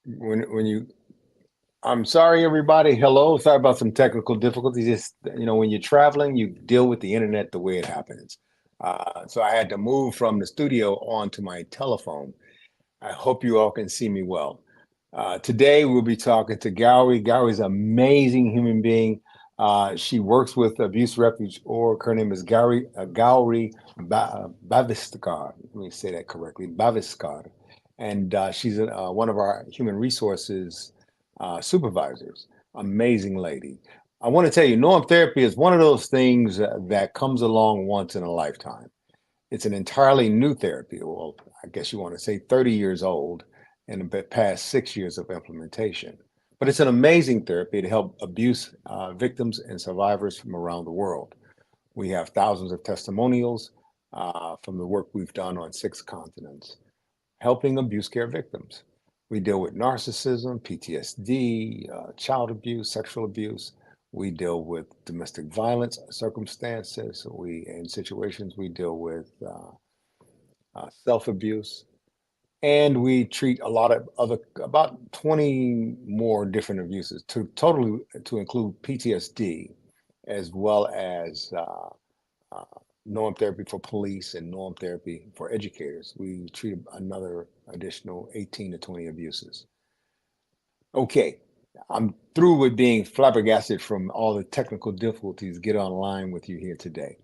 when you I'm sorry, everybody. Hello. Sorry about some technical difficulties. Just when you're traveling, you deal with the internet the way it happens. So I had to move from the studio onto my telephone. I hope you all can see me well. Today we'll be talking to Gauri. Gauri's an amazing human being. She works with Abuse Refuge Org. Her name is Gauri Baviskar. Let me say that correctly, Baviskar, and she's one of our human resources supervisors. Amazing lady. I want to tell you, norm therapy is one of those things that comes along once in a lifetime. It's an entirely new therapy. Well, I guess you want to say 30 years old and the past 6 years of implementation. But it's an amazing therapy to help abuse victims and survivors from around the world. We have thousands of testimonials from the work we've done on 6 continents, helping abuse care victims. We deal with narcissism, PTSD, child abuse, sexual abuse. We deal with domestic violence circumstances. In situations, we deal with self abuse, and we treat a lot of other, about 20 more different abuses to include PTSD, as well as uh, norm therapy for police and norm therapy for educators. We treat another additional 18 to 20 abuses. Okay, I'm through with being flabbergasted from all the technical difficulties get online with you here today.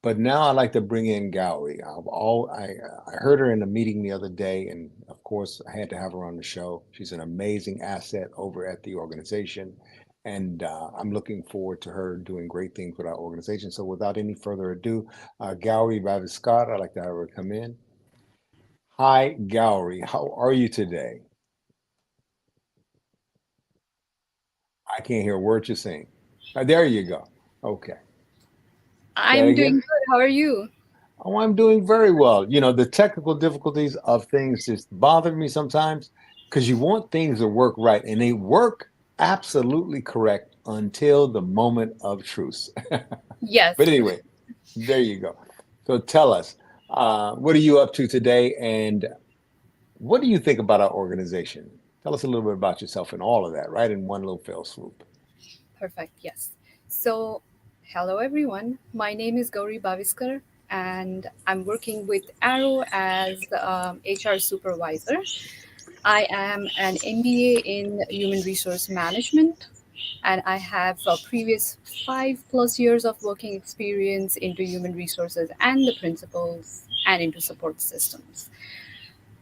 But now I'd like to bring in Gauri. I heard her in a meeting the other day, and of course, I had to have her on the show. She's an amazing asset over at the organization, and I'm looking forward to her doing great things with our organization. So, without any further ado, Gauri Baviskar, I'd like to have her come in. Hi, Gauri. How are you today? I can't hear a word you're saying. There you go. Okay. Say I'm doing again. good. How are you? Oh, I'm doing very well. The technical difficulties of things just bother me sometimes because you want things to work right, and they work absolutely correct until the moment of truth. But Yes. anyway, there you go. So tell us, what are you up to today, and what do you think about our organization? Tell us a little bit about yourself and all of that, right in one little fell swoop. Perfect. Yes. So, hello everyone. My name is Gauri Baviskar, and I'm working with Arrow as the HR Supervisor. I am an MBA in Human Resource Management, and I have a previous 5+ years of working experience into human resources and the principles and into support systems.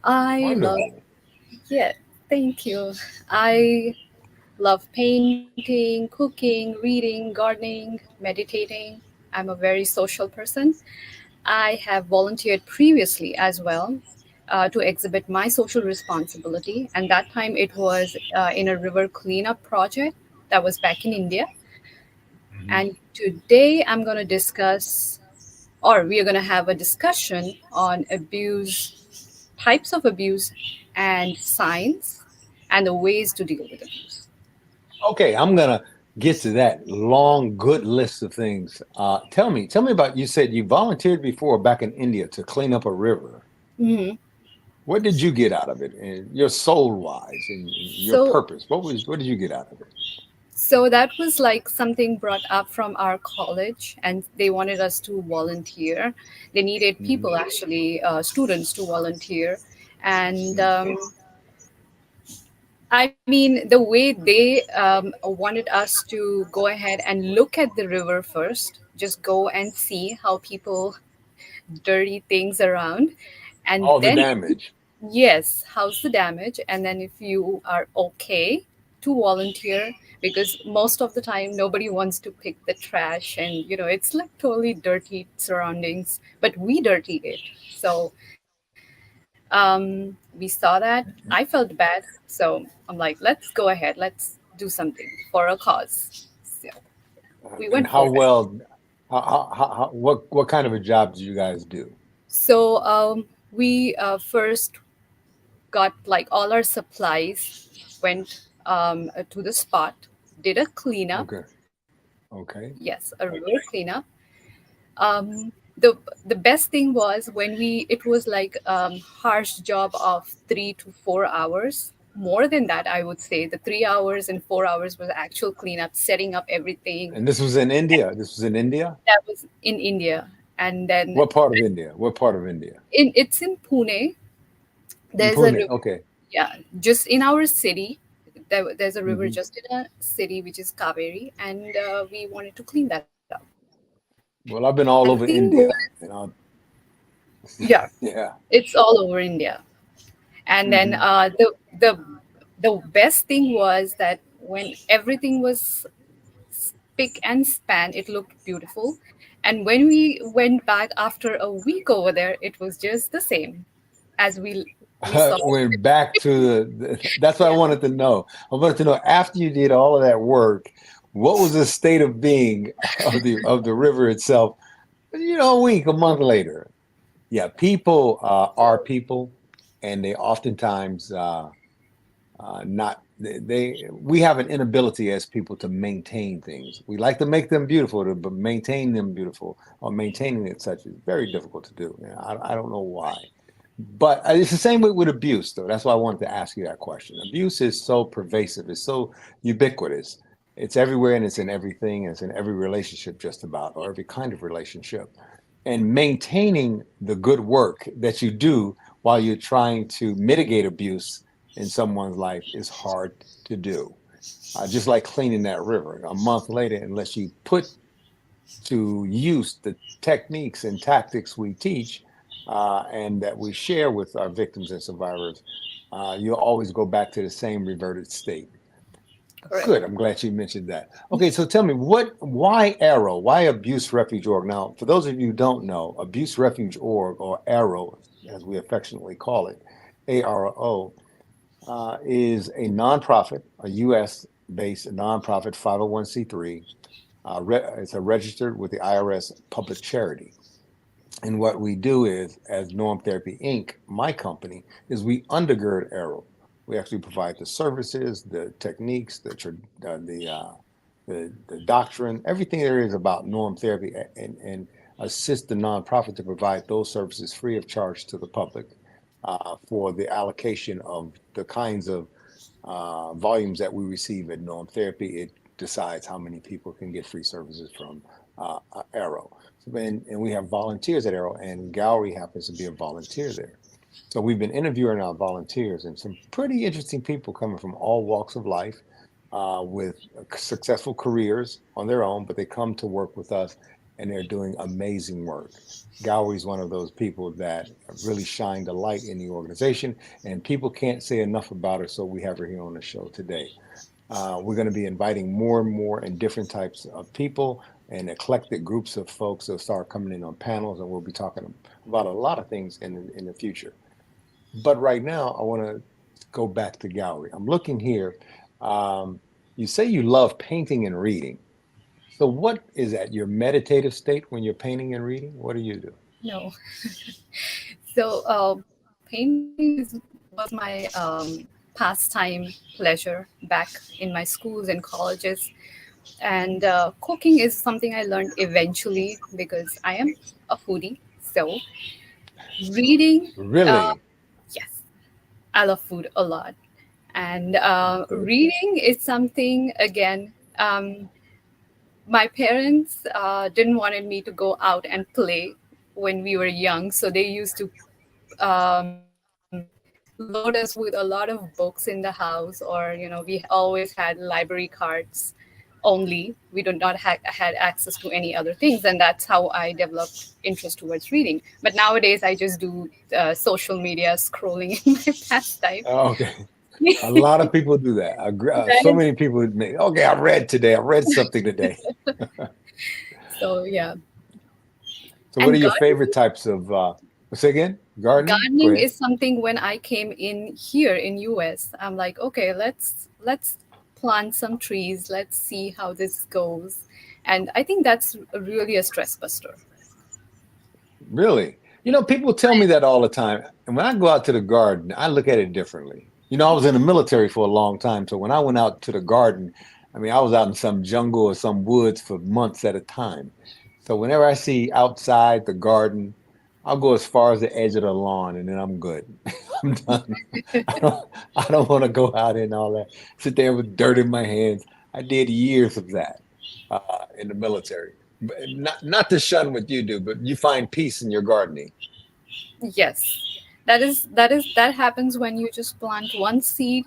I love, Wonderful. yeah, thank you. I love painting, cooking, reading, gardening, meditating. I'm a very social person. I have volunteered previously as well to exhibit my social responsibility, and that time it was in a river cleanup project that was back in India. Mhm. And today I'm going to discuss, or we are going to have a discussion on abuse, types of abuse, and signs, and the ways to deal with abuse. Okay, I'm gonna get to that long, good list of things. Tell me about. You said you volunteered before back in India to clean up a river. Mhm. What did you get out of it, and your soul wise, and your So, purpose? What did you get out of it? so that was like something brought up from our college, and they wanted us to volunteer. They needed Hmm. people, actually, students to volunteer. And I mean, the way they wanted us to go ahead and look at the river first, just go and see how people dirty things around. And All the then, damage. yes, how's the damage? And then if you are okay to volunteer, because most of the time nobody wants to pick the trash, and it's like totally dirty surroundings, but we dirtied it. So we saw that. I felt bad. So I'm like, let's go ahead, let's do something for a cause. So we went And for how it. well? What kind of a job did you guys do? So we first got like all our supplies, went to the spot, did a cleanup. Okay. Okay. Yes, a river cleanup. The best thing was when we it was like harsh job of 3 to 4 hours, more than that, I would say. The 3 hours and 4 hours was actual cleanup, setting up everything. And this was in India. This was in India. That was in India. And then What part of India? What part of India? it's in Pune. In There's a Pune. river, Okay. yeah, just in our city. There's a river Hmm. just in a city which is Kaveri, and we wanted to clean that up. Well, I've been And the all over thing was, India, and I, yeah, yeah. it's all over India. And then Hmm. the best thing was that when everything was spick and span, it looked beautiful. And when we went back after a week over there, it was just the same as we saw. Went back to that's what I Yeah, wanted to know. I wanted to know after you did all of that work, what was the state of being of the river itself? A week, a month later. Yeah, people are people, and they oftentimes not we have an inability as people to maintain things. We like to make them beautiful, but maintain them beautiful or maintaining it such is very difficult to do. I don't know why. But it's the same with abuse, though. That's why I wanted to ask you that question. Abuse is so pervasive, it's so ubiquitous. It's everywhere and it's in everything, and it's in every relationship, just about, or every kind of relationship. And maintaining the good work that you do while you're trying to mitigate abuse in someone's life is hard to do. Just like cleaning that river. A month later, unless you put to use the techniques and tactics we teach and that we share with our victims and survivors, you'll always go back to the same reverted state. correct. Good. I'm glad you mentioned that. Okay, so tell me, why Arrow? Why Abuse Refuge Org? Now, for those of you who don't know, Abuse Refuge Org, or Arrow, as we affectionately call it, ARO, is a nonprofit, a U.S. based nonprofit 501c3. It's a registered with the IRS public charity. And what we do is, as Norm Therapy Inc., my company, is we undergird Arrow. We actually provide the services, the techniques, the doctrine, everything there is about norm therapy, and assist the nonprofit to provide those services free of charge to the public for the allocation of the kinds of volumes that we receive at Norm Therapy. It decides how many people can get free services from Arrow. And we have volunteers at Arrow, and Gauri happens to be a volunteer there. So we've been interviewing our volunteers, and some pretty interesting people coming from all walks of life with successful careers on their own, but they come to work with us and they're doing amazing work. Gauri is one of those people that really shined a light in the organization, and people can't say enough about her, so we have her here on the show today. We're going to be inviting more and more and different types of people and eclectic groups of folks that start coming in on panels, and we'll be talking about a lot of things in the future. But right now, I want to go back to Gauri. I'm looking here. Um, you say you love painting and reading. So, what is that? Your meditative state when you're painting and reading? What do you do? No. So painting was my pastime pleasure back in my schools and colleges. And cooking is something I learned eventually because I am a foodie. So reading, uh, Really yes, I love food a lot. And good. reading is something, again, my parents didn't wanted me to go out and play when we were young. So they used to load us with a lot of books in the house, or we always had library cards only. We did not had access to any other things, and that's how I developed interest towards reading. But nowadays I just do social media scrolling in my pastime. Oh, okay. A lot of people do that. So Right? many people admit, okay, I read today. I read something today. So yeah. So, what are And your favorite types of, say again? Gardening? Go gardening ahead. is something, when I came in here in US, I'm like, okay, let's plant some trees, let's see how this goes. And I think that's really a stress buster. Really? People tell me that all the time. And when I go out to the garden, I look at it differently. I was in the military for a long time. So when I went out to the garden, I mean, I was out in some jungle or some woods for months at a time. So whenever I see outside the garden, I'll go as far as the edge of the lawn and then I'm good. I'm done. I don't I don't want to go out and all that. Sit there with dirt in my hands. I did years of that in the military. Not to shun what you do, but you find peace in your gardening. Yes, that happens when you just plant one seed,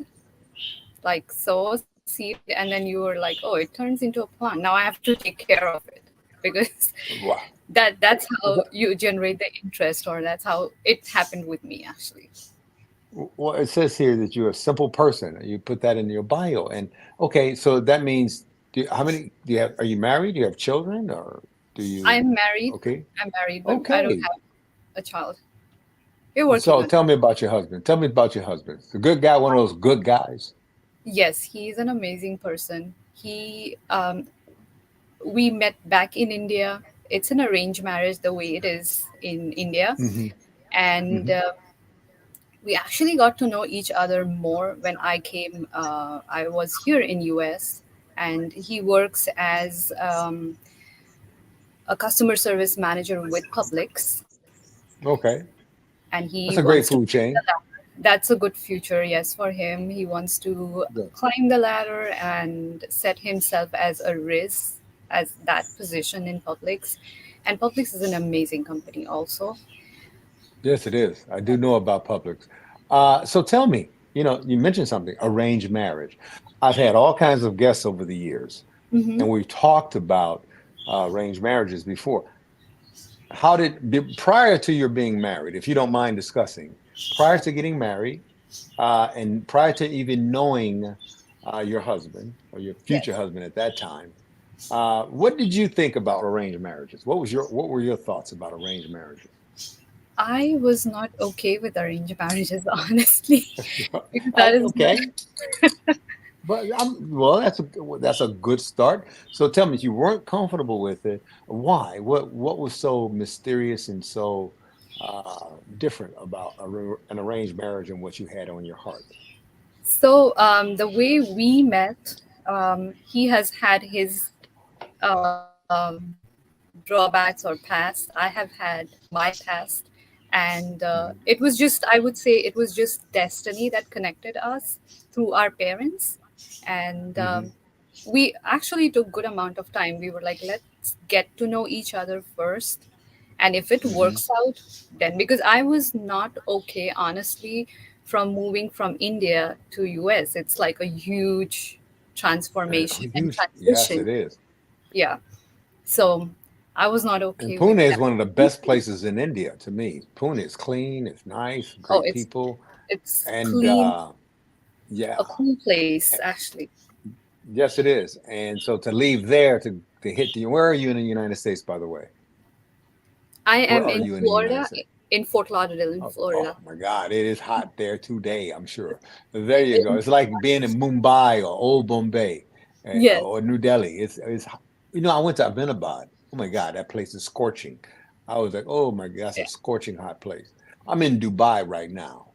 like sow a seed, and then you are like, oh, it turns into a plant. Now I have to take care of it because Wow. that's how you generate the interest, or that's how it happened with me actually. Well, it says here that you're a simple person. You put that in your bio. And okay, so that means how many do you have? Are you married? Do you have children or do you? I'm married. Okay. I'm married, but I don't Okay. have a child. We're working So on it. tell me about your husband. Tell me about your husband. The good guy, one of those good guys. Yes, he's an amazing person. He We met back in India. It's an arranged marriage the way it is in India, Hmm. and Hmm. we actually got to know each other more when I came. I was here in US, and he works as a customer service manager with Publix, Okay. and he That's a great wants to food climb chain. the ladder. That's a good future, yes, for him. He wants to Good. climb the ladder and set himself as a riz, as that position in Publix. And Publix is an amazing company also. Yes, it is. I do know about Publix. So tell me, you mentioned something, arranged marriage. I've had all kinds of guests over the years, Hmm. and we've talked about arranged marriages before. Prior to your being married, if you don't mind discussing, prior to getting married, and prior to even knowing your husband or your future Yes. husband at that time, what did you think about arranged marriages? What were your thoughts about arranged marriages? I was not okay with arranged marriages, honestly, because that is not. Okay, but well, that's a good start. So tell me, if you weren't comfortable with it, why? What was so mysterious and so different about an arranged marriage and what you had on your heart? So the way we met, he has had his drawbacks or past. I have had my past, and Mhm. it was just, I would say, it was just destiny that connected us through our parents, and Hmm. we actually took good amount of time. We were like, let's get to know each other first, and if it Hmm. works out, then, because I was not okay, honestly, from moving from India to US. It's like a huge transformation and Huge. Yes, transition. it is. Yeah. So I was not And okay with Pune is that. one of the best places in India to me. Pune is clean, it's nice, Oh, great people, it's and clean, yeah, a cool place actually. yes, it is. And so to leave there to hit where are you in the United States, by the way? I Where am are in you in the United Florida, States? in Fort Lauderdale, in Oh Florida. my God, it is hot there today, I'm sure. There you go. It's like being in Mumbai or Old Bombay Yes. or New Delhi. I went to Ahmedabad. Oh my God, that place is scorching. I was like, oh my God, that's a Yeah. scorching hot place. I'm in Dubai right now.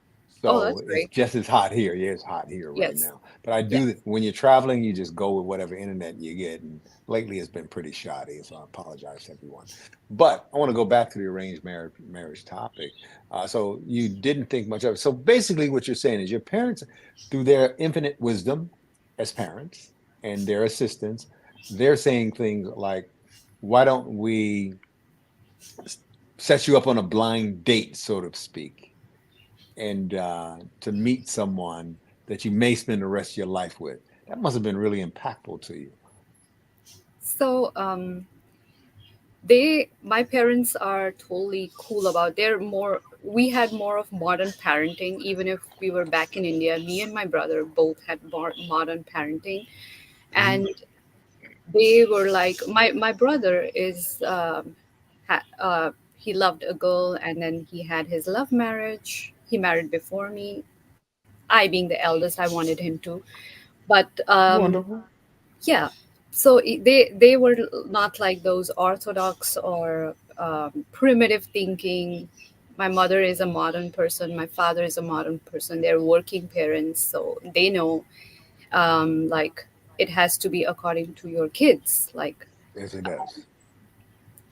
Oh, that's So it's great. just as hot here. Yeah, it's hot here right Yes. now. But I Yeah. do, when you're traveling, you just go with whatever internet you get. And lately it's been pretty shoddy. So I apologize to everyone. But I want to go back to the arranged marriage topic. So you didn't think much of it. So basically, what you're saying is your parents, through their infinite wisdom as parents and their assistants, they're saying things like, "Why don't we set you up on a blind date, so to speak, and to meet someone that you may spend the rest of your life with?" That must have been really impactful to you. So my parents are totally cool about, they're more, we had more of modern parenting. Even if we were back in India, me and my brother both had more modern parenting. Hmm. And they were like, my brother is he loved a girl, and then he had his love marriage. He married before me. I being the eldest, I wanted him to, but Wonderful. yeah. So they were not like those orthodox or primitive thinking. My mother is a modern person, my father is a modern person. They're working parents, so they know, like, it has to be according to your kids, like, Yes, it does.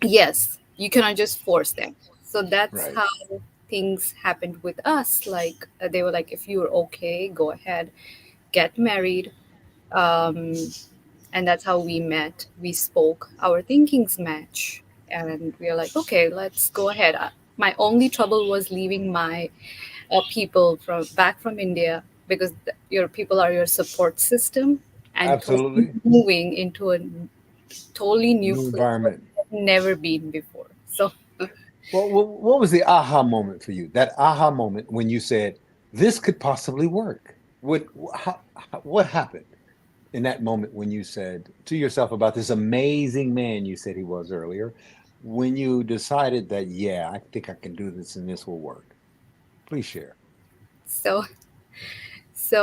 yes, you cannot just force them. So that's Right. how things happened with us. Like they were like, if you're okay, go ahead, get married. Um, and that's how we met. We spoke, our thinkings match, and we are like, okay, let's go ahead. My only trouble was leaving my people from back from India, because your people are your support system, and totally Absolutely. moving into a totally new New place where environment. I've never been before. So, Well, what was the aha moment for you? That aha moment when you said, this could possibly work. What happened in that moment when you said to yourself about this amazing man you said he was earlier, when you decided that, yeah, I think I can do this and this will work? Please share. so, so,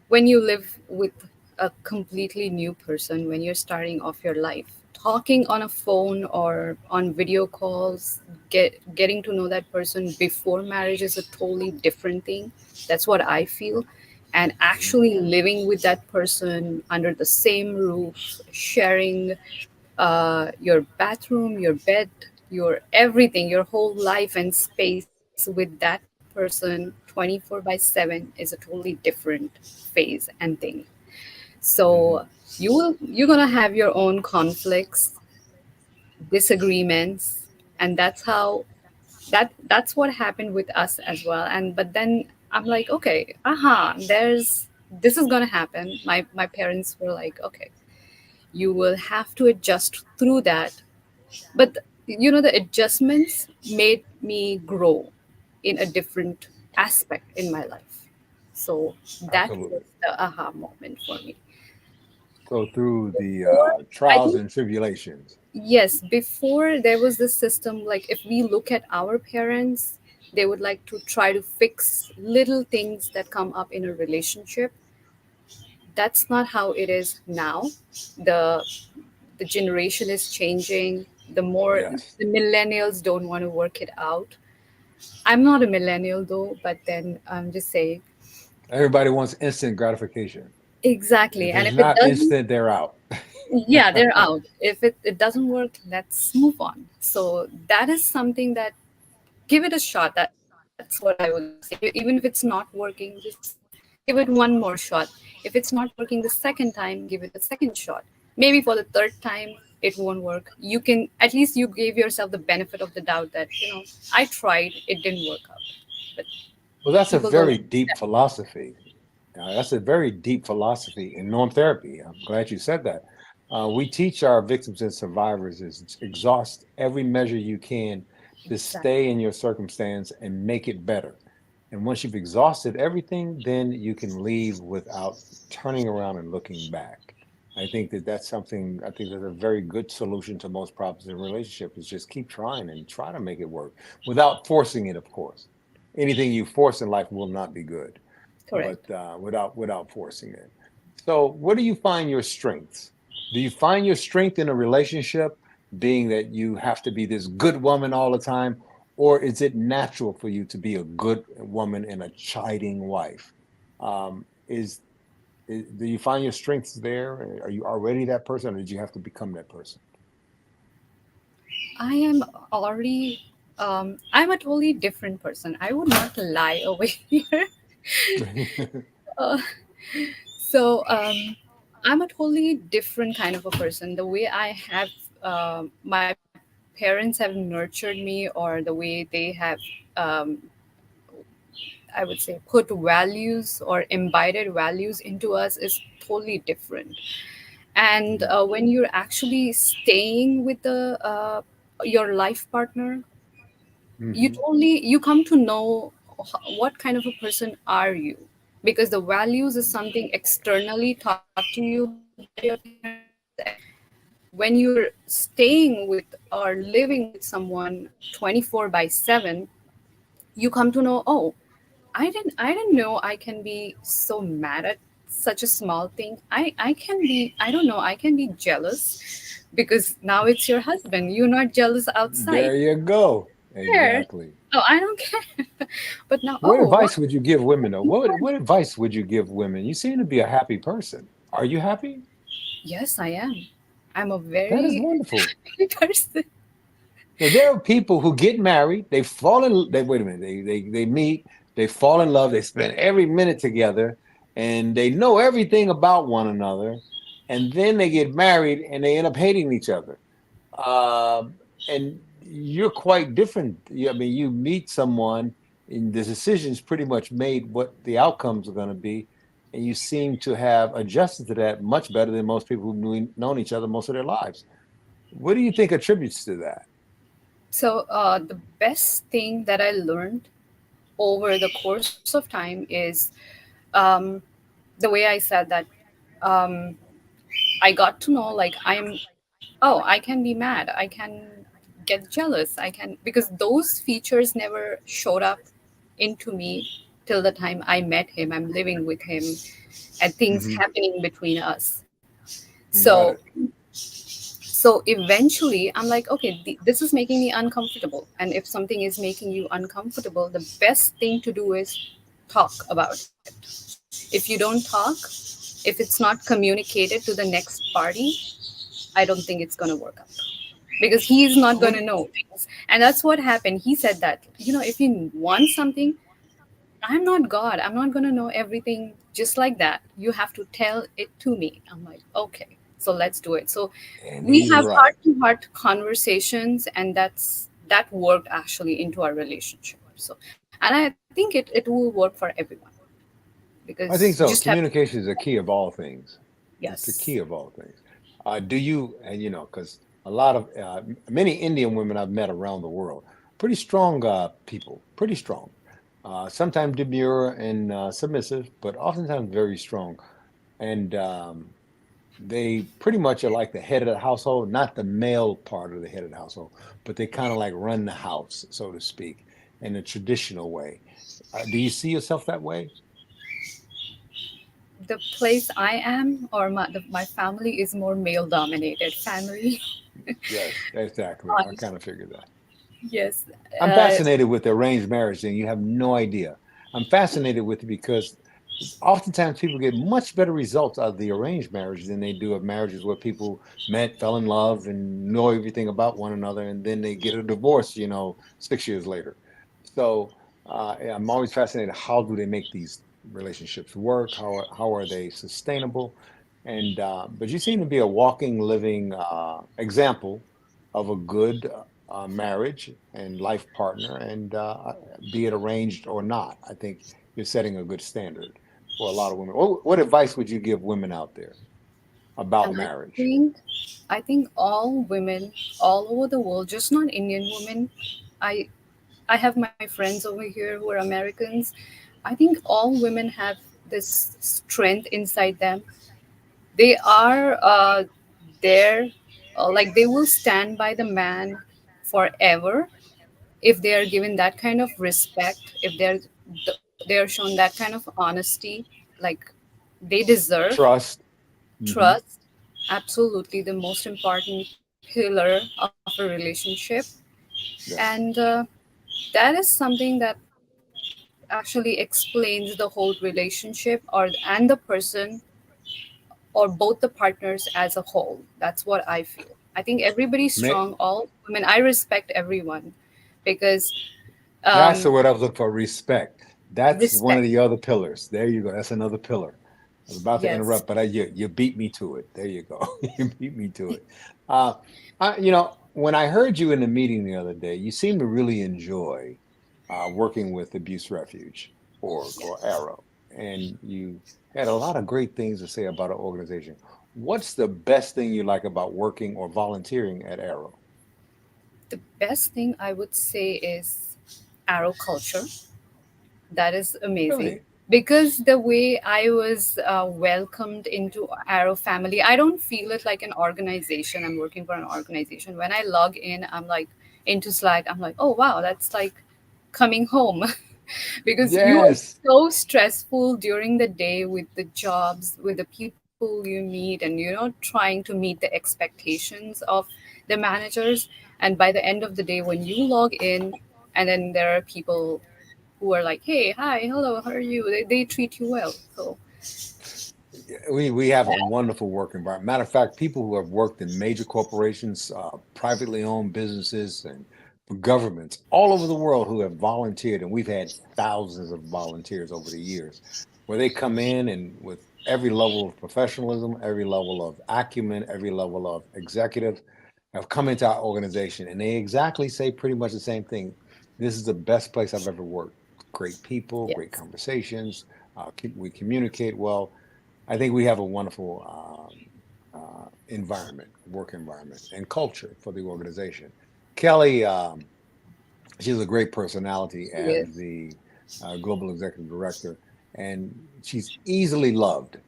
when you live with a completely new person, when you're starting off your life, talking on a phone or on video calls, getting to know that person before marriage is a totally different thing. That's what I feel. And Mhm. actually living with that person under the same roof, sharing your bathroom, your bed, your everything, your whole life and space with that person 24/7 is a totally different phase and thing. So Mhm. you're gonna have your own conflicts, disagreements, and that's what happened with us as well. And but then I'm like, okay, there's this is gonna happen. My parents were like, okay, you will have to adjust through that. But the adjustments made me grow in a different aspect in my life. So that was Absolutely. the aha moment for me. So through the Before, I trials think, and tribulations. yes, before there was this system, like if we look at our parents, they would like to try to fix little things that come up in a relationship. That's not how it is now. The the generation is changing. Yes. The millennials don't want to work it out. I'm not a millennial though, but then I'm just saying. Everybody wants instant gratification. Exactly. If And it's if it not doesn't, instant, they're out. yeah, they're out. If it doesn't work, let's move on. So that is something that, give it a shot. That's what I would say. Even if it's not working, just give it one more shot. If it's not working the second time, give it a second shot. Maybe for the third time, it won't work. You can, at least you gave yourself the benefit of the doubt that, I tried, it didn't work out. But Well, that's a people don't very understand. deep philosophy. That's a very deep philosophy in norm therapy. I'm glad you said that. We teach our victims and survivors is exhaust every measure you can to stay Exactly. in your circumstance and make it better. And once you've exhausted everything, then you can leave without turning around and looking back. I think that that's something, I think that's a very good solution to most problems in a relationship is just keep trying and try to make it work without forcing it, of course. Anything you force in life will not be good, but Correct. without forcing it. So, where do you find your strengths? Do you find your strength in a relationship, being that you have to be this good woman all the time, or is it natural for you to be a good woman and a chiding wife? Do you find your strengths there? Are you already that person, or did you have to become that person? I am already, I'm a totally different person. I would not lie over here. Uh, so, I'm a totally different kind of a person. The way I have, my parents have nurtured me, or the way they have, um, I would say, put values or imbibed values into us is totally different. And Mhm. when you're actually staying with the your life partner, Mhm. you come to know what kind of a person are you, because the values is something externally taught to you by your parents. And when you're staying with or living with someone 24/7, you come to know, oh, I didn't know I can be so mad at such a small thing. I can be, I don't know, I can be jealous because now it's your husband. You're not jealous outside. There you go. There. Exactly. Oh, I don't care. But now, What oh, what? advice would you give women though? What advice would you give women? You seem to be a happy person. Are you happy? Yes, I am. I'm a That is very wonderful. happy person. Now, there are people who get married, they fall in, they wait a minute, they meet, they fall in love, they spend every minute together, and they know everything about one another, and then they get married and they end up hating each other. And you're quite different. I mean, you meet someone, and the decision's pretty much made what the outcomes are going to be, and you seem to have adjusted to that much better than most people who've known each other most of their lives. What do you think attributes to that? So, the best thing that I learned over the course of time is um, the way I said that um, I got to know, like, oh, I can be mad, I can get jealous, I can, because those features never showed up into me till the time I met him. I'm living with him and things Hmm. happening between us. So, Got it. eventually I'm like, okay, this is making me uncomfortable. And if something is making you uncomfortable, the best thing to do is talk about it. If you don't talk, if it's not communicated to the next party, I don't think it's going to work out, because he's not going What? to know things. And that's what happened. He said that, if you want something, I'm not God. I'm not going to know everything just like that. You have to tell it to me. I'm like, okay, so let's do it. So And we he's have right. heart to heart conversations, and that worked actually into our relationship. So, and I think it will work for everyone, because I you think just so. have to. Communication is the key of all things. It's the Yes. key of all things. Do you, and because a lot of many Indian women I've met around the world, pretty strong people, pretty strong. Sometimes demure and submissive, but oftentimes very strong. And they pretty much are like the head of the household, not the male part of the head of the household, but they kind of like run the house, so to speak, in a traditional way. Do you see yourself that way? The place I am, or my family is more male dominated family. Yes, exactly. I kind of figured that. Yes. I'm uh, fascinated with arranged marriage, and you have no idea. I'm fascinated with it because oftentimes people get much better results out of the arranged marriage than they do of marriages where people met, fell in love, and know everything about one another, and then they get a divorce, 6 years later. So yeah, I'm always fascinated. How do they make these relationships work? How are they sustainable? And but you seem to be a walking, living example of a good marriage and life partner, and be it arranged or not. I think you're setting a good standard for a lot of women. What advice would you give women out there about and marriage? I think all women all over the world, just not Indian women. I i have my friends over here who are Americans. I think all women have this strength inside them. They are there, like they will stand by the man forever if they are given that kind of respect, if they're shown that kind of honesty, like they deserve. Trust. Hmm. Trust, absolutely the most important pillar of a relationship. And Yes. that is something that actually explains the whole relationship, and the person, or both the partners as a whole. That's what I feel. I think everybody's May, strong. All women, I respect everyone, because that's the um, word I was looking for. Respect. That's one of respect. the other pillars. There you go. That's another pillar. I was about to Yes. interrupt, but you beat me to it. There you go. You beat me to it. Uh, when I heard you in the meeting the other day, you seem to really enjoy working with Abuse Refuge Org or Yes. Arrow, and you had a lot of great things to say about our organization. What's the best thing you like about working or volunteering at Arrow? The best thing I would say is arrow culture. That is amazing, Really? because the way I was welcomed into Arrow family, I don't feel it like an organization. I'm working for an organization. When I log in, I'm like into Slack. I'm like, oh wow, that's like coming home. Because you are Yes. so stressful during the day with the jobs, with the people you meet, and trying to meet the expectations of the managers. And by the end of the day, when you log in, and then there are people who are like, hey, hi, hello, how are you? They treat you well. So We have a wonderful work environment. Matter of fact, people who have worked in major corporations, privately owned businesses, and for governments all over the world who have volunteered, and we've had thousands of volunteers over the years, where they come in and with every level of professionalism, every level of acumen, every level of executive, have come into our organization, and they exactly say pretty much the same thing. This is the best place I've ever worked. Great people, great Yes, conversations. We communicate well. I think we have a wonderful environment, work environment, and culture for the organization. Kelly, she's a great personality as yes, the global executive director, and she's easily loved.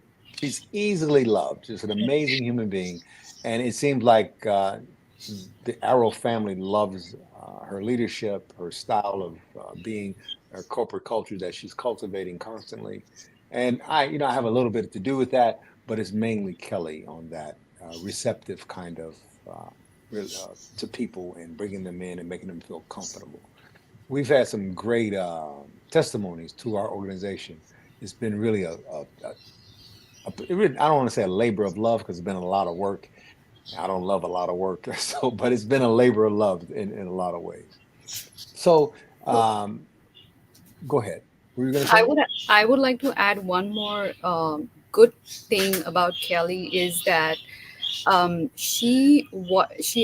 She's easily loved. She's an amazing human being, and it seems like the Arrow family loves her leadership, her style of being, her corporate culture that she's cultivating constantly. And I have a little bit to do with that, but it's mainly Kelly on that receptive kind of uh, to people and bringing them in and making them feel comfortable. We've had some great testimonies to our organization. It's been really I don't want to say a labor of love because it's been a lot of work. I don't love a lot of work, so but it's been a labor of love in a lot of ways. So um, go ahead. What were you going to I say? would I would like to add one more good thing about Kelly is that she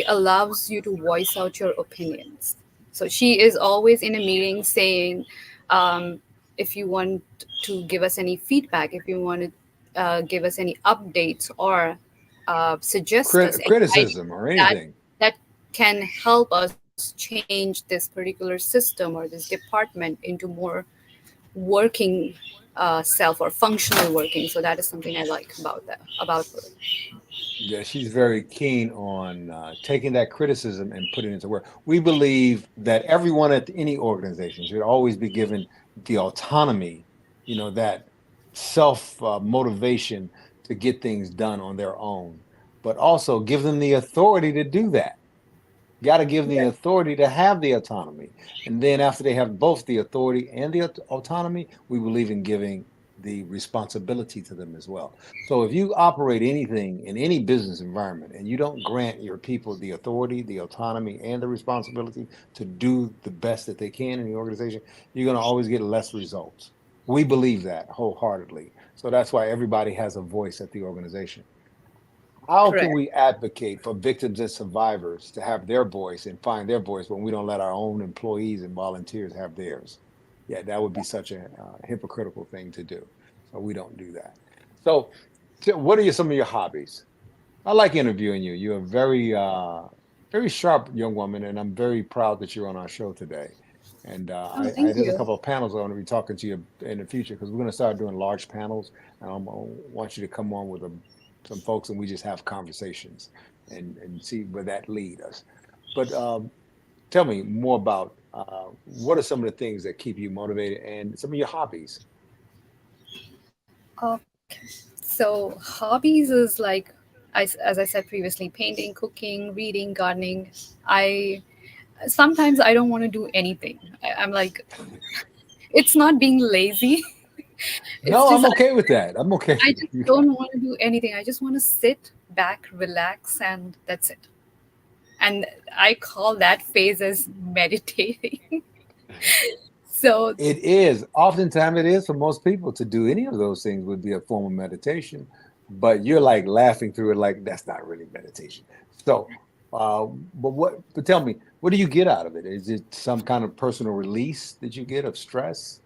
allows you to voice out your opinions. So she is always in a meeting saying, um, if you want to give us any feedback, if you want to give us any updates or suggest us any ideas Criticism or that anything. that can help us change this particular system or this department into more working self or functional working. So that is something I like about that about her. Yeah, she's very keen on taking that criticism and putting it into work. We believe that everyone at any organization should always be given the autonomy, that self motivation to get things done on their own, but also give them the authority to do that. Got to give the authority to have the autonomy. And then after they have both the authority and the autonomy, we believe in giving the responsibility to them as well. So if you operate anything in any business environment and you don't grant your people the authority, the autonomy, and the responsibility to do the best that they can in the organization, you're going to always get less results. We believe that wholeheartedly. So that's why everybody has a voice at the organization. How can Correct. we advocate for victims and survivors to have their voice and find their voice when we don't let our own employees and volunteers have theirs? Yeah, that would be such a hypocritical thing to do. So we don't do that. So, what are some of your hobbies? I like interviewing you. You're a very sharp young woman, and I'm very proud that you're on our show today. And Oh, thank there's a you. couple of panels I want to be talking to you in the future because we're going to start doing large panels, and I want you to come on with some folks, and we just have conversations and see where that lead us. But tell me more about what are some of the things that keep you motivated and some of your hobbies. Okay. So hobbies is like, as I said previously, painting, cooking, reading, gardening. I sometimes I don't want to do anything. I'm like, it's not being lazy. It's No, just I'm okay with that. I'm okay. I just don't want to do anything. I just want to sit back, relax, and that's it. And I call that phase as meditating. So It is. Oftentimes it is for most people to do any of those things would be a form of meditation, but you're like laughing through it like that's not really meditation. So, but tell me, what do you get out of it? Is it some kind of personal release that you get of stress?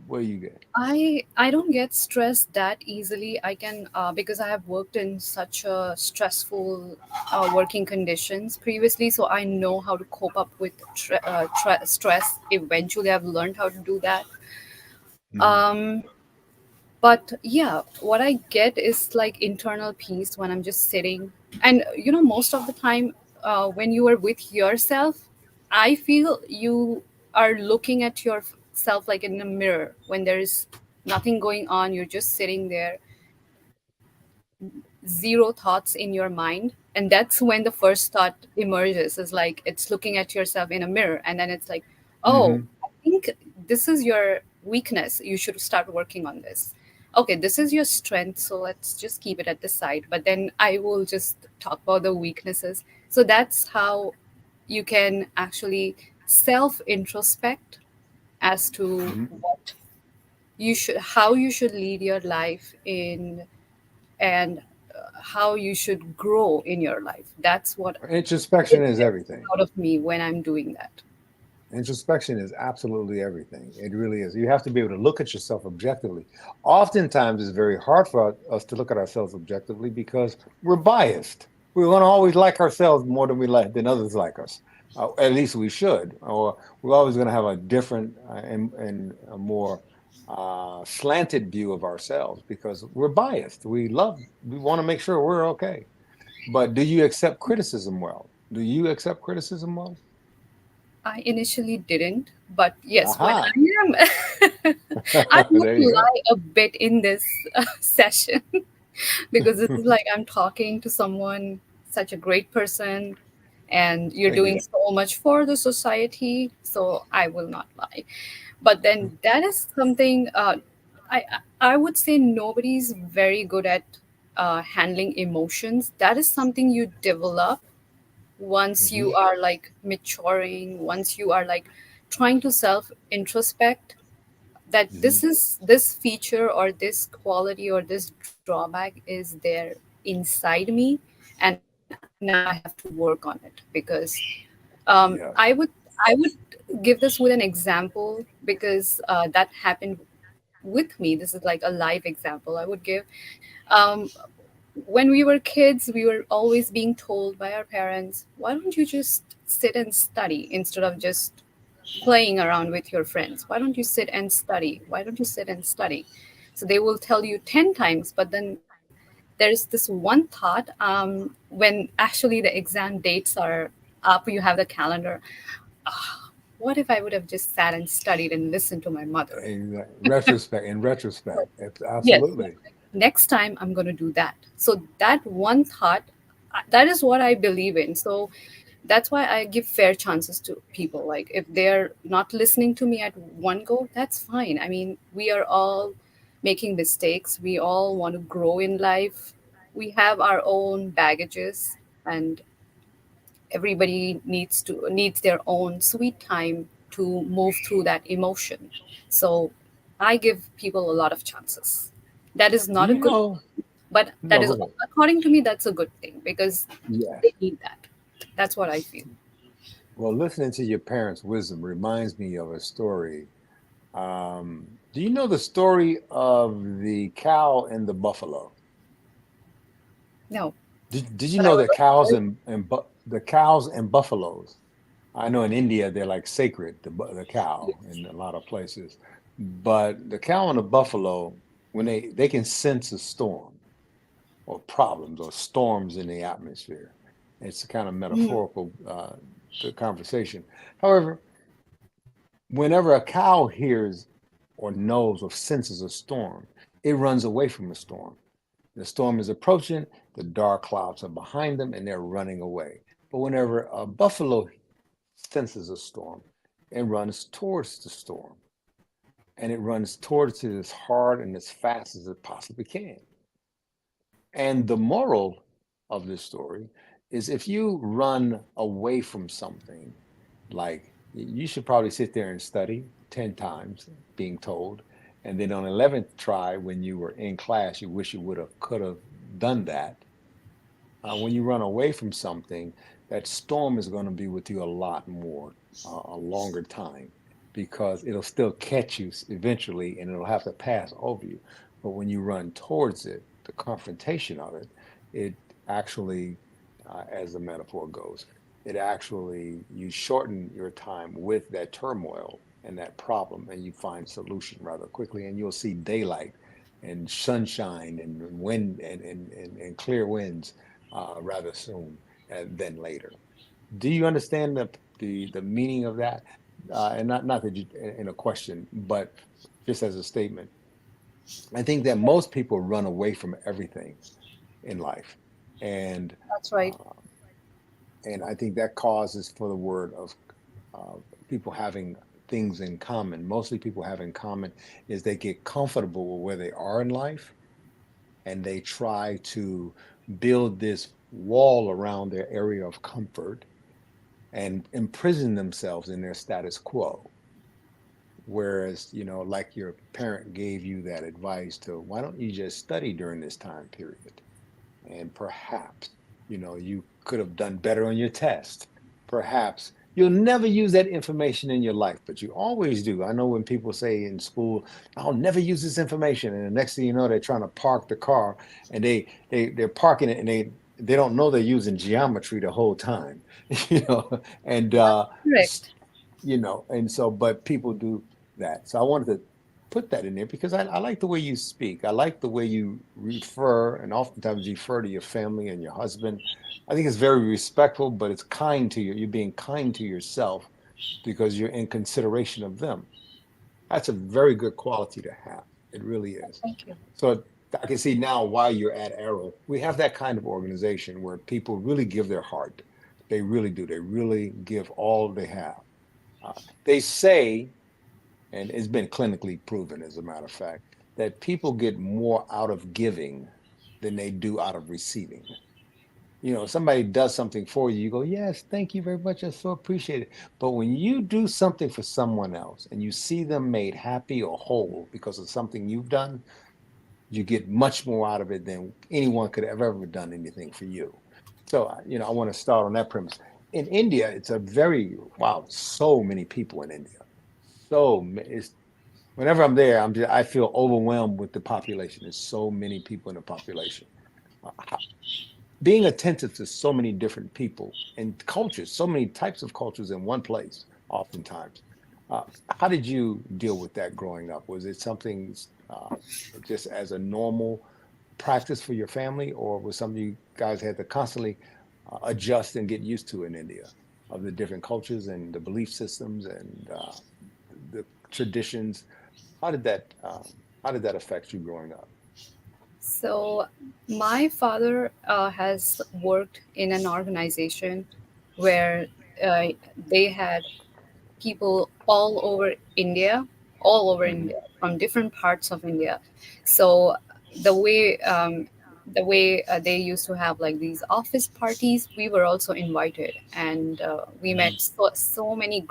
What do you get? I don't get stressed that easily. I can because I have worked in such a stressful working conditions previously, so I know how to cope up with stress. Eventually, I've learned how to do that. Mhm. But yeah, what I get is like internal peace when I'm just sitting, and most of the time, when you are with yourself, I feel you are looking at yourself like in a mirror when there is nothing going on. You're just sitting there, zero thoughts in your mind, and that's when the first thought emerges. Is like it's looking at yourself in a mirror, and then it's like, oh, Hmm. I think this is your weakness. You should start working on this. okay, this is your strength, so let's just keep it at the side. But then I will just talk about the weaknesses. So that's how you can actually self introspect as to Mhm. what you should, how you should lead your life in, and how you should grow in your life. That's what Introspection it is gets everything. out of me when I'm doing that. Introspection is absolutely everything. It really is. You have to be able to look at yourself objectively. Oftentimes, it's very hard for us to look at ourselves objectively because we're biased. We want to always like ourselves more than we like than others like us. At least we should. Or we're always going to have a different and a more slanted view of ourselves because we're biased. We want to make sure we're okay. But do you accept criticism well? Do you accept criticism well? I initially didn't, but yes, when Aha. I am, I'm going There to you go. lie a bit in this session because this is like I'm talking to someone, such a great person, and you're Thank doing you. so much for the society. So I will not lie. But then that is something I would say nobody's very good at handling emotions. That is something you develop once Hmm. you are like maturing, once you are like trying to self introspect, that Hmm. this feature or this quality or this drawback is there inside me, and now I have to work on it. Because I Yes. would give this with an example, because that happened with me. This is like a live example I would give. um, when we were kids, we were always being told by our parents, why don't you just sit and study instead of just playing around with your friends? Why don't you sit and study? Why don't you sit and study? So they will tell you 10 times, but then there's this one thought, when actually the exam dates are up, you have the calendar. What if I would have just sat and studied and listened to my mother? Retrospect. In retrospect, Yes. So, absolutely. like, next time I'm going to do that. So that one thought, that is what I believe in. So that's why I give fair chances to people. Like if they're not listening to me at one go, that's fine. I mean, we are all making mistakes. We all want to grow in life. We have our own baggages, and everybody needs their own sweet time to move through that emotion. So I give people a lot of chances. That is Do not a you good know? thing, but that No, is, go ahead. according to me, that's a good thing because Yes. they need that. That's what I feel. Well, listening to your parents' wisdom reminds me of a story. Do you know the story of the cow and the buffalo? No, Did you but I know would that love to cows hear. the cows and buffaloes? I know in India they're like sacred, the cow Yes. in a lot of places. But the cow and the buffalo, when they can sense a storm or problems or storms in the atmosphere. It's a kind of Mm. metaphorical conversation. However, whenever a cow hears or knows or senses a storm, it runs away from the storm. The storm is approaching, the dark clouds are behind them, and they're running away. But whenever a buffalo senses a storm, it runs towards the storm, and it runs towards it as hard and as fast as it possibly can. And the moral of this story is if you run away from something, like you should probably sit there and study 10 times, being told, and then on 11th try when you were in class, you wish you would have, could have done that. When you run away from something, that storm is going to be with you a lot more, a longer time, because it'll still catch you eventually and it'll have to pass over you. But when you run towards it, the confrontation of it, it actually, as the metaphor goes, it actually, you shorten your time with that turmoil and that problem, and you find solution rather quickly, and you'll see daylight and sunshine and wind and clear winds rather soon than later. Do you understand the meaning of that? And not that you, in a question, but just as a statement. I think that most people run away from everything in life, and That's right. uh, and I think that causes for the word of uh, people having things in common. Mostly people have in common is they get comfortable with where they are in life and they try to build this wall around their area of comfort and imprison themselves in their status quo. Whereas, like your parent gave you that advice to, why don't you just study during this time period? And perhaps, you could have done better on your test. Perhaps you'll never use that information in your life, but you always do. I know when people say in school, I'll never use this information. And the next thing you know, they're trying to park the car and they're parking it and they don't know they're using geometry the whole time, and Correct. and so, but people do that. So I wanted to put that in there because I like the way you speak. I like the way you refer and oftentimes refer to your family and your husband. I think it's very respectful, but it's kind to you. You're being kind to yourself because you're in consideration of them. That's a very good quality to have. It really is. Thank you. So I can see now why you're at Arrow. We have that kind of organization where people really give their heart. They really do. They really give all they have. Uh, they say, and it's been clinically proven, as a matter of fact, that people get more out of giving than they do out of receiving. Somebody does something for you, you go, yes, thank you very much. I so appreciate it. But when you do something for someone else and you see them made happy or whole because of something you've done, you get much more out of it than anyone could have ever done anything for you. So, I want to start on that premise. In India, it's a very, wow, so many people in India. It's whenever I'm there, I feel overwhelmed with the population. There's so many people in the population. Uh, Being attentive to so many different people and cultures, so many types of cultures in one place, oftentimes. Uh, how did you deal with that growing up? Was it something uh, just as a normal practice for your family, or was something you guys had to constantly adjust and get used to in India of the different cultures and the belief systems and the traditions? How did that how did that affect you growing up? So, my father has worked in an organization where uh, they had people all over Hmm. India, from different parts of India. So the way they used to have like these office parties, we were also invited, and we Hmm. met so many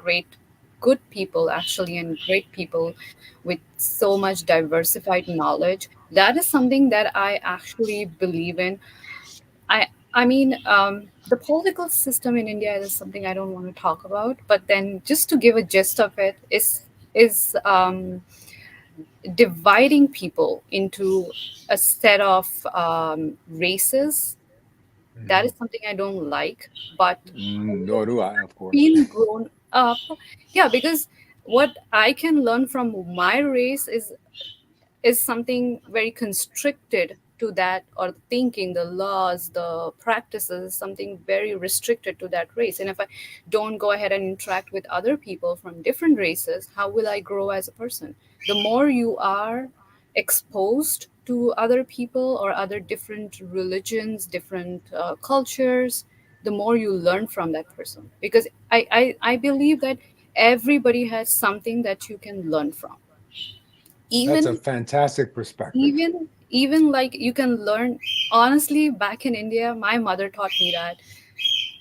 good people actually, and great people with so much diversified knowledge. That is something that I actually believe in. I mean, the political system in India is something I don't want to talk about. But then, just to give a gist of it, is dividing people into a set of races. That Hmm. is something I don't like. But Nor do I, of course. being grown up, yeah, because what I can learn from my race is something very constricted to that, or thinking, the laws, the practices is something very restricted to that race. And if I don't go ahead and interact with other people from different races, how will I grow as a person? The more you are exposed to other people or other different religions, different cultures, the more you learn from that person, because I believe that everybody has something that you can learn from. That's a even fantastic perspective. even like you can learn. Honestly, back in India, my mother taught me that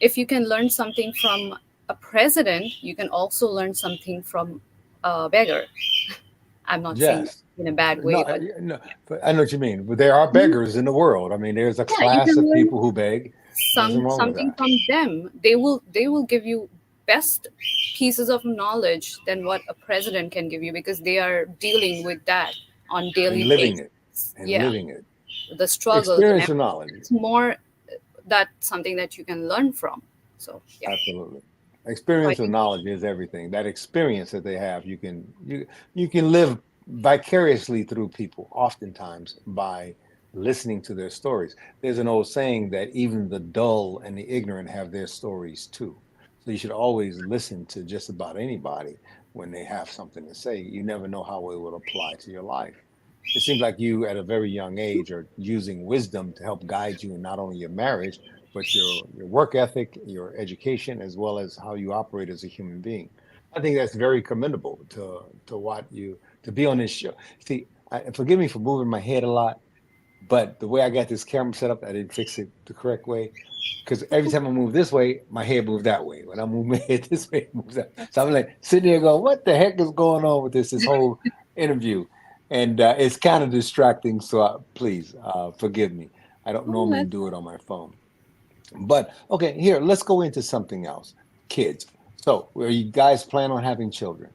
if you can learn something from a president, you can also learn something from a beggar. I'm not saying Yes. it in a bad No, way, but no, but I know what you mean. But there are beggars in the world. I mean, there's a yeah, you class can of learn people who beg. Nothing wrong with something that. from them. They will give you best pieces of knowledge than what a president can give you, because they are dealing with that on And daily living it. basis. And Yeah, living it. the struggles and Experiential everything. knowledge. It's more, that's something that you can learn from. So yeah, Absolutely. so I Experiential think knowledge is everything. That experience that they have, you can live vicariously through people, oftentimes by listening to their stories. There's an old saying that even the dull and the ignorant have their stories too. So you should always listen to just about anybody when they have something to say. You never know how it will apply to your life. It seems like you, at a very young age, are using wisdom to help guide you in not only your marriage, but your work ethic, your education, as well as how you operate as a human being. I think that's very commendable to what you to be on this show. See, forgive me for moving my head a lot, but the way I got this camera set up, I didn't fix it the correct way. Because every time I move this way, my head moves that way. When I move my head this way, it moves that. So I'm like sitting there going, "What the heck is going on with this whole interview?" And it's kind of distracting. So please forgive me. I don't Oh, normally do it on my phone. But okay, here let's go into something else. Kids. So, are you guys plan on having children?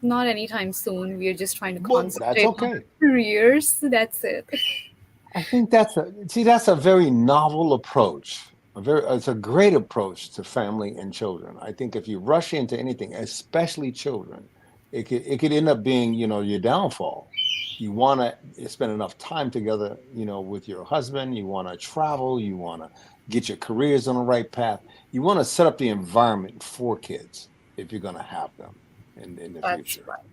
not anytime soon. We're just trying to Well, that's concentrate on okay. our careers. That's it. I think that's a very novel approach. It's a great approach to family and children. I think if you rush into anything, especially children, it could end up being, your downfall. You want to spend enough time together, with your husband. You want to travel. You want to get your careers on the right path. You want to set up the environment for kids if you're going to have them in the That's future. right.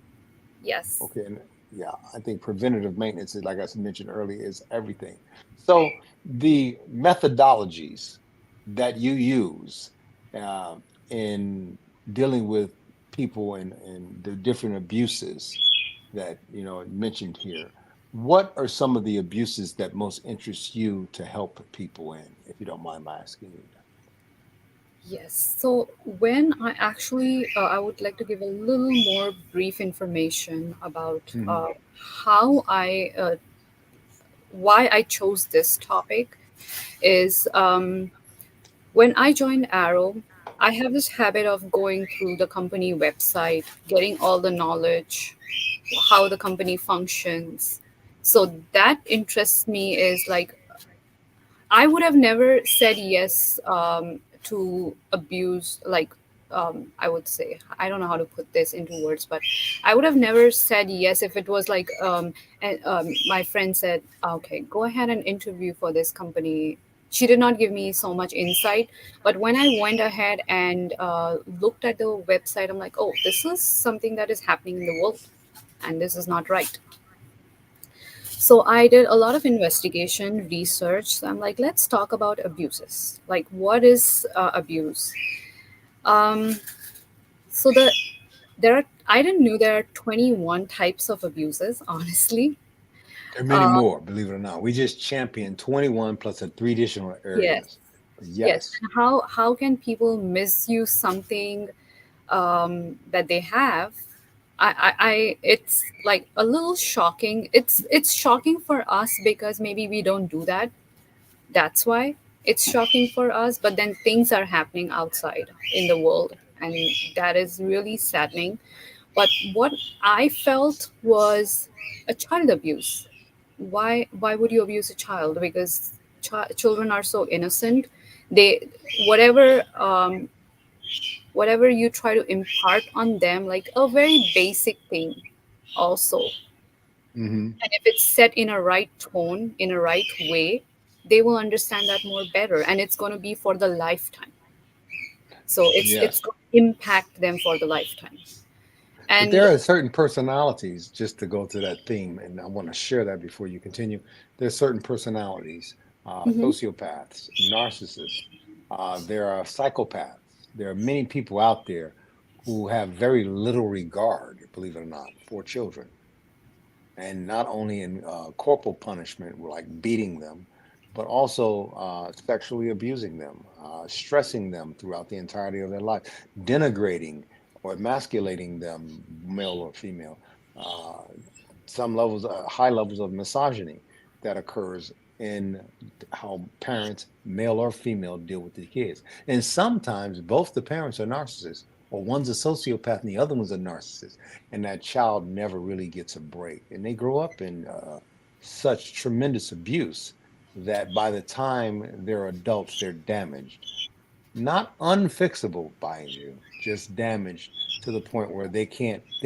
Yes. Okay, and yeah, I think preventative maintenance is, like I mentioned earlier, is everything. So the methodologies that you use uh, in dealing with people and the different abuses that mentioned here, what are some of the abuses that most interest you to help people in, if you don't mind my asking you Yes. So when I would like to give a little more brief information about that? how why I chose this topic is when I joined Arrow, I have this habit of going through the company website, getting all the knowledge, how the company functions. So that interests me is like I would have never said yes to abuse. I would say, I don't know how to put this into words, but I would have never said yes if it was like, my friend said, okay, go ahead and interview for this company. She did not give me so much insight. But when I went ahead and looked at the website, I'm like, oh, this is something that is happening in the world, and this is not right. So I did a lot of investigation research. So I'm like, let's talk about abuses. Like, what is abuse? Um, so there are I didn't know there are 21 types of abuses. Honestly, There are many uh, more, believe it or not. We just championed 21 plus the three additional yes, areas. yes. Yes. And how can people misuse something that they have? It's like a little shocking. It's shocking for us because maybe we don't do that. That's why it's shocking for us, but then things are happening outside in the world, and that is really saddening. But what I felt was a child abuse. Why would you abuse a child? Because children are so innocent. They whatever whatever you try to impart on them, like a very basic thing also, Hmm. and if it's set in a right tone, in a right way, they will understand that more better, and it's going to be for the lifetime. So it's Yes. going to impact them for the lifetime. But And there are certain personalities, just to go to that theme, and I want to share that before you continue. There's certain personalities, mhm, sociopaths, narcissists, there are psychopaths. There are many people out there who have very little regard, believe it or not, for children. And not only in corporal punishment, like beating them, but also sexually abusing them, stressing them throughout the entirety of their life, denigrating or emasculating them, male or female. Uh, some levels, high levels of misogyny that occurs in how parents, male or female, deal with the kids. And sometimes both the parents are narcissists, or one's a sociopath and the other one's a narcissist, and that child never really gets a break. And they grow up in such tremendous abuse that by the time they're adults, they're damaged, not unfixable, mind you, just damaged to the point where they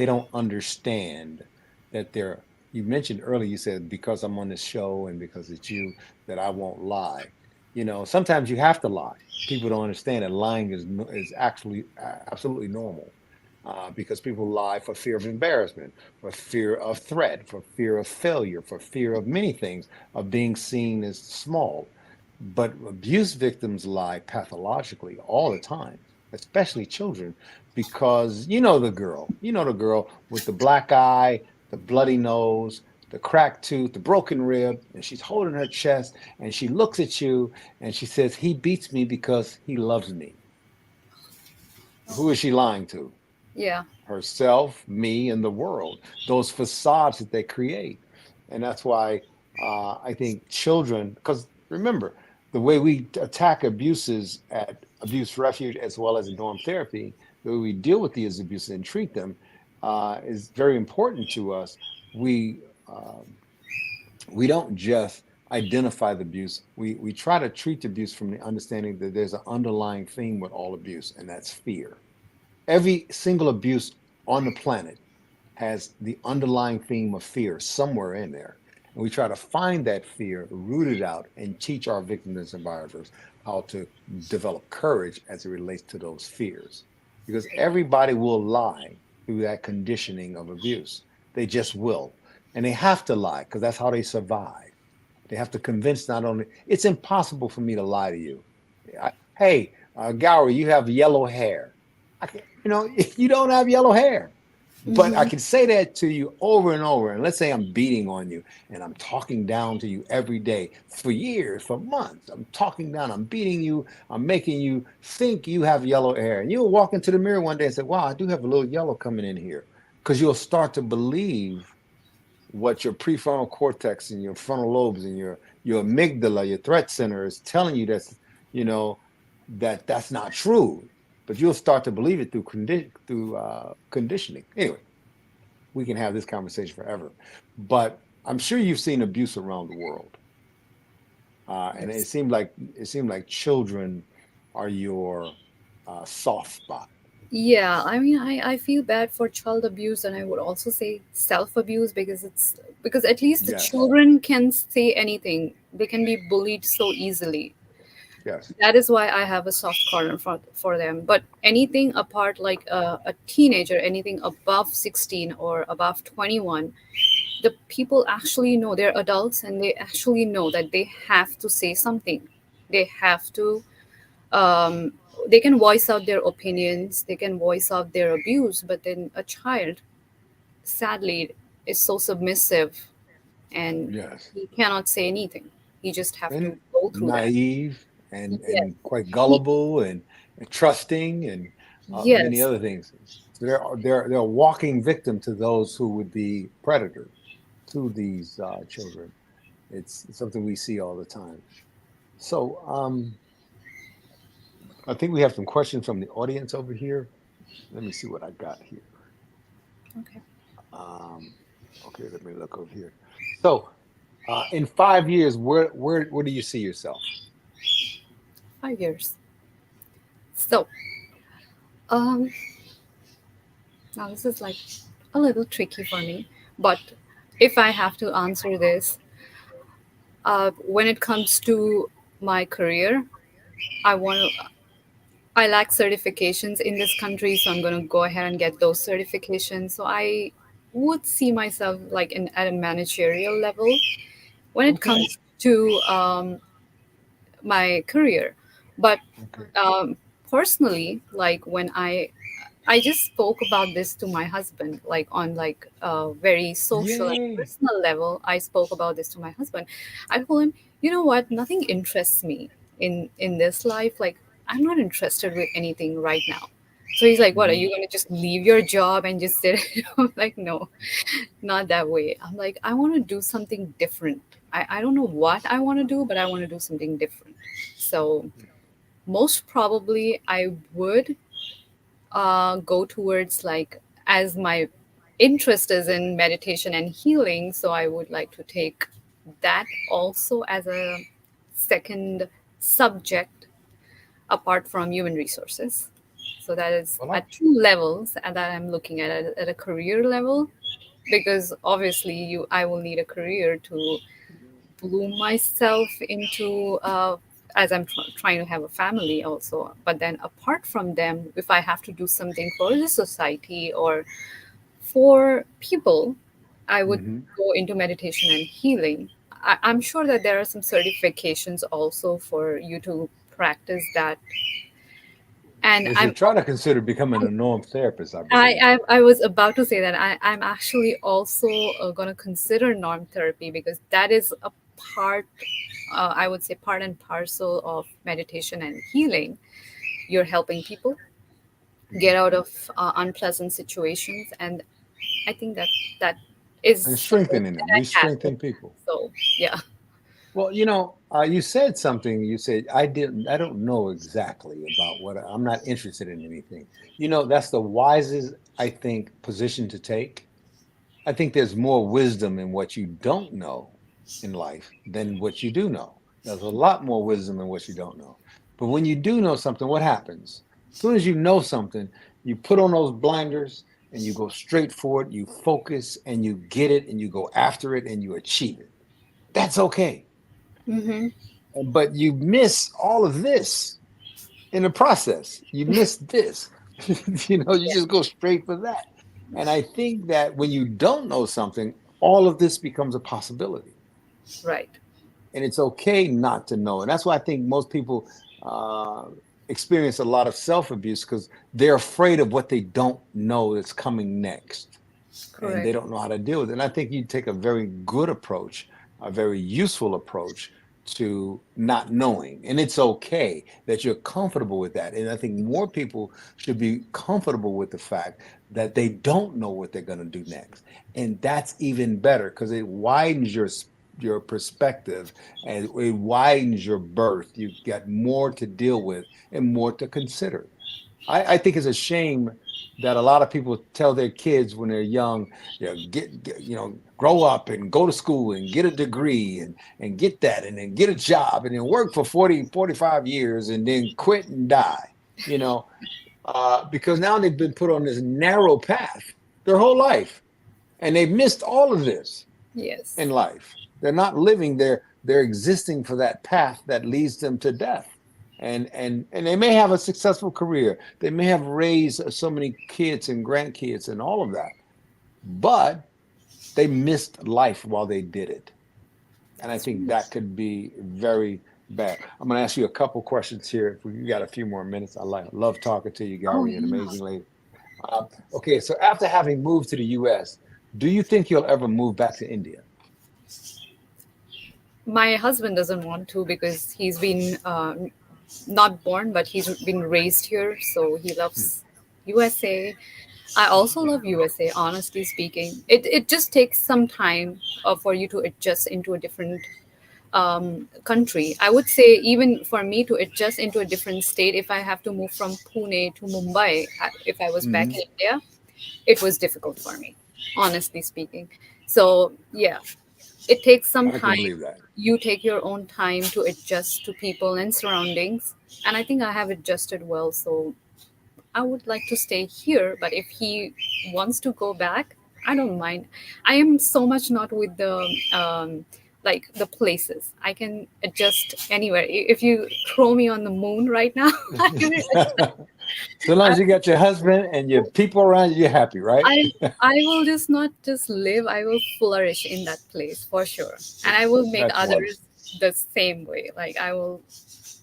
don't understand that they're. You mentioned earlier, you said because I'm on this show and because it's you that I won't lie. Sometimes you have to lie. People don't understand that lying is actually absolutely normal. Because people lie for fear of embarrassment, for fear of threat, for fear of failure, for fear of many things, of being seen as small. But abuse victims lie pathologically all the time. especially children, because you know the girl with the black eye, the bloody nose, the cracked tooth, the broken rib, and she's holding her chest and she looks at you and she says, "He beats me because he loves me." Who is she lying to? Yeah. Herself, me, and the world. Those facades that they create. And that's why I think children, because remember, the way we attack abuses at abuse refuge as well as in norm therapy, the way we deal with these abuses and treat them is very important to us. We we don't just identify the abuse. We try to treat the abuse from the understanding that there's an underlying theme with all abuse, and that's fear. Every single abuse on the planet has the underlying theme of fear somewhere in there. And we try to find that fear, root it out, and teach our victims and survivors how to develop courage as it relates to those fears. Because everybody will lie through that conditioning of abuse. They just will. And they have to lie because that's how they survive. They have to convince not only, it's impossible for me to lie to you. Hey, Gauri, you have yellow hair. You don't have yellow hair. But I Hmm. can say that to you over and over. And let's say I'm beating on you and I'm talking down to you every day for years, for months. I'm talking down, I'm beating you, I'm making you think you have yellow hair. And you'll walk into the mirror one day and say, wow, I do have a little yellow coming in here. Because you'll start to believe what your prefrontal cortex and your frontal lobes and your amygdala, your threat center is telling you you know, that's not true. But you'll start to believe it through conditioning. Anyway, we can have this conversation forever. But I'm sure you've seen abuse around the world, and Yes. it seemed like children are your soft spot. Yeah, I mean, I feel bad for child abuse, and I would also say self abuse because because at least the Yes, children can say anything. They can be bullied so easily. yes, That is why I have a soft corner for them. But anything apart, like a teenager, anything above 16 or above 21, the people actually know they're adults and they actually know that they have to say something. They have to, um, they can voice out their opinions, they can voice out their abuse, but then a child, sadly, is so submissive and yes, he cannot say anything. He just have to and go through that. naive Yes. and quite He, gullible and trusting and many yes. other things. So they're a walking victim to those who would be predators to these children. It's something we see all the time. So I think we have some questions from the audience over here. Let me see what I got here. Okay. Um, okay, let me look over here. So in 5 years, where do you see yourself? 5 years. So, um, now this is like a little tricky for me, but if I have to answer this, when it comes to my career, I want to. I lack certifications in this country, so I'm going to go ahead and get those certifications. So I would see myself like at a managerial level when it Okay. comes to my career. But Okay. um, personally, like when I just spoke about this to my husband, like on like a very social and Yay. personal level. I spoke about this to my husband. I told him, you know what? Nothing interests me in this life. Like I'm not interested with anything right now. So he's like, "What? Are Hmm. you going to just leave your job and just sit?" I'm like, "No, not that way." I'm like, "I want to do something different. I don't know what I want to do, but I want to do something different." So most probably, I would go towards like as my interest is in meditation and healing, so I would like to take that also as a second subject apart from human resources. So that is Well, at two levels and that I'm looking at a career level, because obviously you I will need a career to bloom myself into as I'm trying to have a family also. But then apart from them, if I have to do something for the society or for people, I would hmm go into meditation and healing. I'm sure that there are some certifications also for you to practice that And You should try to consider becoming a norm therapist, I believe. I was about to say that I'm actually also going to consider norm therapy because that is a part, I would say, part and parcel of meditation and healing. You're helping people get Mhm. out of unpleasant situations, and I think that that And is a goal strengthening that them. We I have. strengthen people. So yeah. Well, you said something. You said, I don't know exactly about I'm not interested in anything. That's the wisest, I think, position to take. I think there's more wisdom in what you don't know in life than what you do know. There's a lot more wisdom in what you don't know. But when you do know something, what happens? As soon as you know something, you put on those blinders and you go straight for it, you focus and you get it and you go after it and you achieve it. That's okay. Mm-hmm. But you miss all of this in the process. You miss this. You just go straight for that. And I think that when you don't know something, all of this becomes a possibility. Right. And it's okay not to know. And that's why I think most people uh, experience a lot of self abuse because they're afraid of what they don't know that's coming next. And they Correct. don't know how to deal with it. And I think you take a very good approach, a very useful approach to not knowing. And it's okay that you're comfortable with that. And I think more people should be comfortable with the fact that they don't know what they're going to do next. And that's even better because it widens your perspective and it widens your berth. You got more to deal with and more to consider. I think it's a shame that a lot of people tell their kids when they're young, grow up and go to school and get a degree and get that and then get a job and then work for 40, 45 years and then quit and die, you know, because now they've been put on this narrow path their whole life and they've missed all of this in Yes. life. They're not living, they're existing for that path that leads them to death. And they may have a successful career. They may have raised so many kids and grandkids and all of that, but they missed life while they did it. And I That's think that could be very bad. I'm going to ask you a couple questions here. If we got a few more minutes, love talking to you, Oh Gauri, an yeah. amazing lady. Okay, so after having moved to the U.S., do you think you'll ever move back to India? My husband doesn't want to because he's been not born, but he's been raised here, so he Hmm. loves USA. I also love USA. Honestly speaking, it just takes some time for you to adjust into a different country. I would say even for me to adjust into a different state, if I have to move from Pune to Mumbai, if I was back Hmm. in India, it was difficult for me, honestly speaking. So yeah, it takes some I can time. believe that. You take your own time to adjust to people and surroundings, and I think I have adjusted well. So I would like to stay here, but if he wants to go back, I don't mind. I am so much not with the like the places. I can adjust anywhere. If you throw me on the moon right now, I will adjust. So long I, as you got your husband and your people around you, you're happy, right? I I will just not just live. I will flourish in that place for sure, and I will make That's others wonderful. the same way. Like I will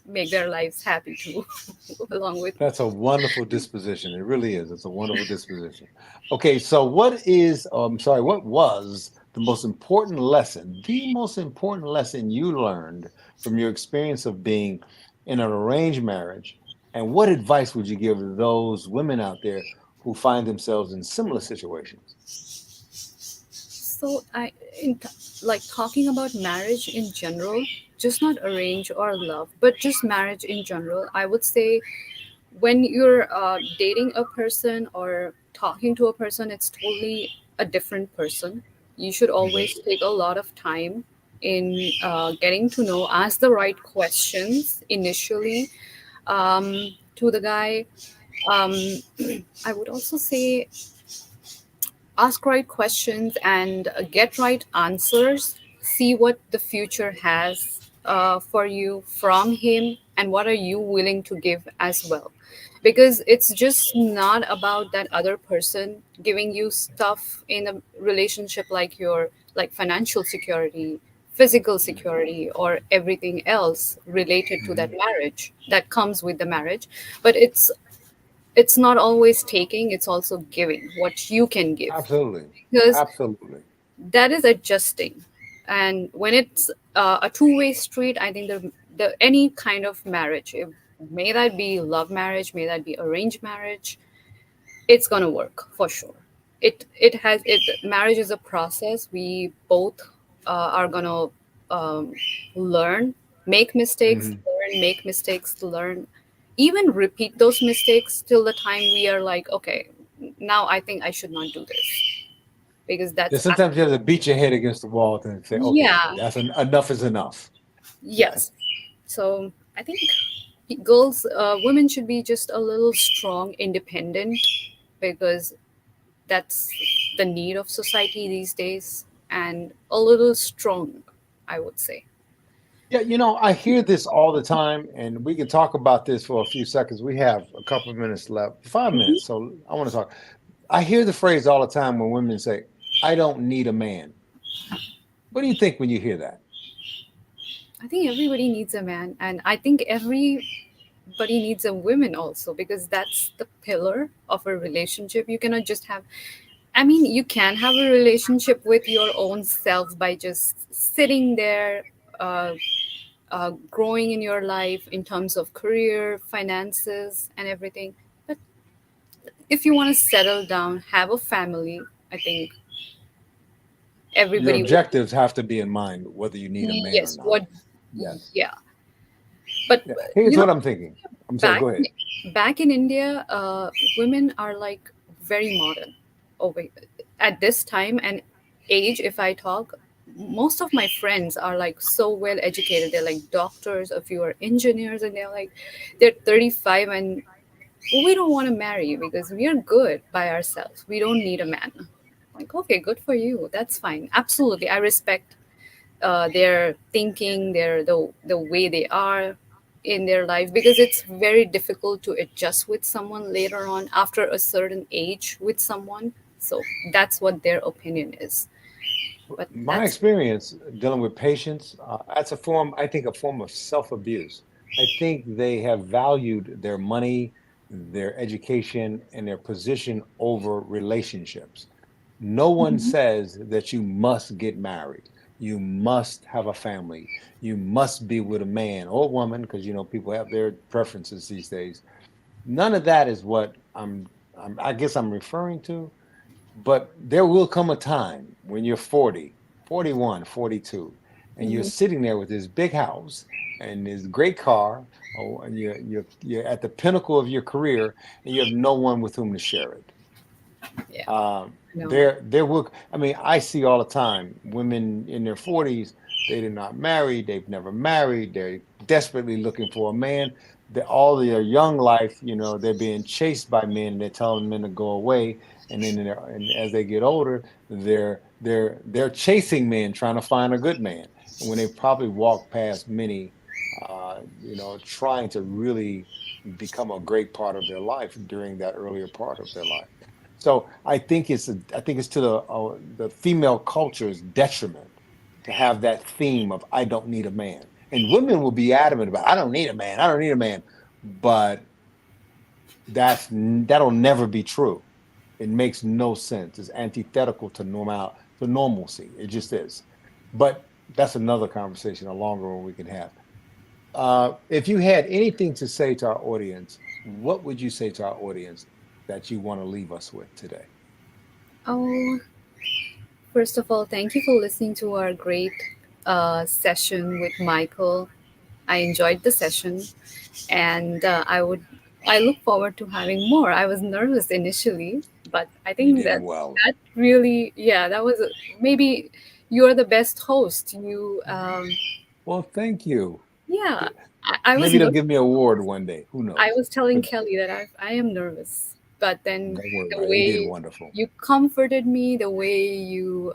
make their lives happy too, along with me. That's a wonderful disposition. It really is. It's a wonderful disposition. Okay, so what was the most important lesson you learned from your experience of being in an arranged marriage? And what advice would you give to those women out there who find themselves in similar situations? So like talking about marriage in general, just not arrange or love, but just marriage in general. I would say when you're dating a person or talking to a person, it's totally a different person. You should Mhm. always take a lot of time in getting to know, ask the right questions initially to the guy. Um, I would also say ask right questions and get right answers. See what the future has for you from him, and what are you willing to give as well. Because it's just not about that other person giving you stuff in a relationship, like your like financial security, physical security, or everything else related to that Mhm. marriage that comes with the marriage. But it's it's not always taking, it's also giving what you can give, Absolutely. because Absolutely. that is adjusting. And when it's a two-way street, I think the any kind of marriage, may that be love marriage, may that be arranged marriage, it's gonna work for sure. It has it Marriage is a process. We both are gonna um, learn, make mistakes, Hmm. learn, make mistakes, learn, even repeat those mistakes till the time we are like, okay, now I think I should not do this, because Yeah, that's sometimes you have to beat your head against the wall and say, okay, yeah. enough is enough. Yes. Yes. So I think women should be just a little strong, independent, because that's the need of society these days, and a little strong, I would say. Yeah, I hear this all the time, and we can talk about this for a few seconds. We have a couple of minutes left, 5 minutes. So I want to talk. I hear the phrase all the time when women say, I don't need a man. What do you think when you hear that? I think everybody needs a man, and I think everybody needs a woman also, because that's the pillar of a relationship. You cannot just have, I mean, you can have a relationship with your own self by just sitting there, uh, growing in your life in terms of career, finances, and everything. But if you want to settle down, have a family, I think Your everybody would. objectives have to be in mind, whether you need a man or Yes, not. what? Yes. Yeah, but Yeah. Here's you know, what I'm thinking. I'm sorry, back go ahead. back in India, women are like very modern. Oh wait, at this time and age, if I talk, most of my friends are like so well educated. They're like doctors, a few are engineers, and they're 35, and we don't want to marry you because we are good by ourselves. We don't need a man. Like, okay, good for you. That's fine. Absolutely, I respect their thinking, the way they are in their life, because it's very difficult to adjust with someone later on after a certain age with someone. So that's what their opinion is. But My that's experience dealing with patients, that's a form, I think, a form of self-abuse. I think they have valued their money, their education, and their position over relationships. No one Mhm. says that you must get married. You must have a family. You must be with a man or woman, because people have their preferences these days. None of that is what I guess I'm referring to. But there will come a time when you're 40, 41, 42, and you're Mhm. sitting there with this big house and this great car, oh, and you're at the pinnacle of your career, and you have no one with whom to share it. Yeah, no. There will. I mean, I see all the time women in their 40s. They did not marry. They've never married. They're desperately looking for a man. All their young life, they're being chased by men. And they're telling men to go away. And then, and as they get older, they're chasing men, trying to find a good man. And when they probably walk past many, trying to really become a great part of their life during that earlier part of their life. So I think it's to the female culture's detriment to have that theme of I don't need a man. And women will be adamant about I don't need a man, I don't need a man. But that'll never be true. It makes no sense. It's antithetical to normalcy. It just is. But that's another conversation, a longer one we can have. If you had anything to say to our audience, what would you say to our audience that you want to leave us with today? Oh, first of all, thank you for listening to our great session with Michael. I enjoyed the session, and I look forward to having more. I was nervous initially, but I You think did that well. that really, yeah, that was maybe you're the best host. Well, thank you. Yeah, I was Maybe they'll nervous. give me an award one day. Who I knows? was telling But Kelly that I am nervous, but then don't worry the about it. You did way wonderful. you comforted me, the way you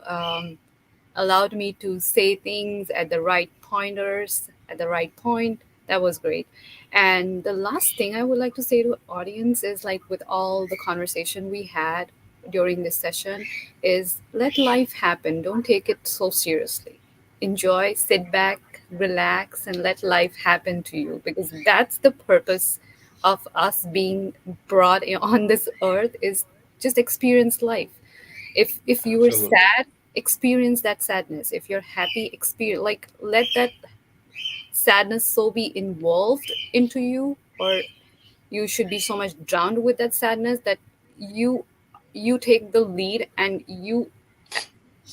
allowed me to say things at the right pointers, at the right point, that was great. And the last thing I would like to say to audience is, like, with all the conversation we had during this session, is let life happen. Don't take it so seriously. Enjoy, sit back, relax, and let life happen to you, because that's the purpose of us being brought on this earth is just experience life. If you were Absolutely. sad, experience that sadness. If you're happy, experience, like, let that sadness so be involved into you, or you should be so much drowned with that sadness that you you take the lead, and you,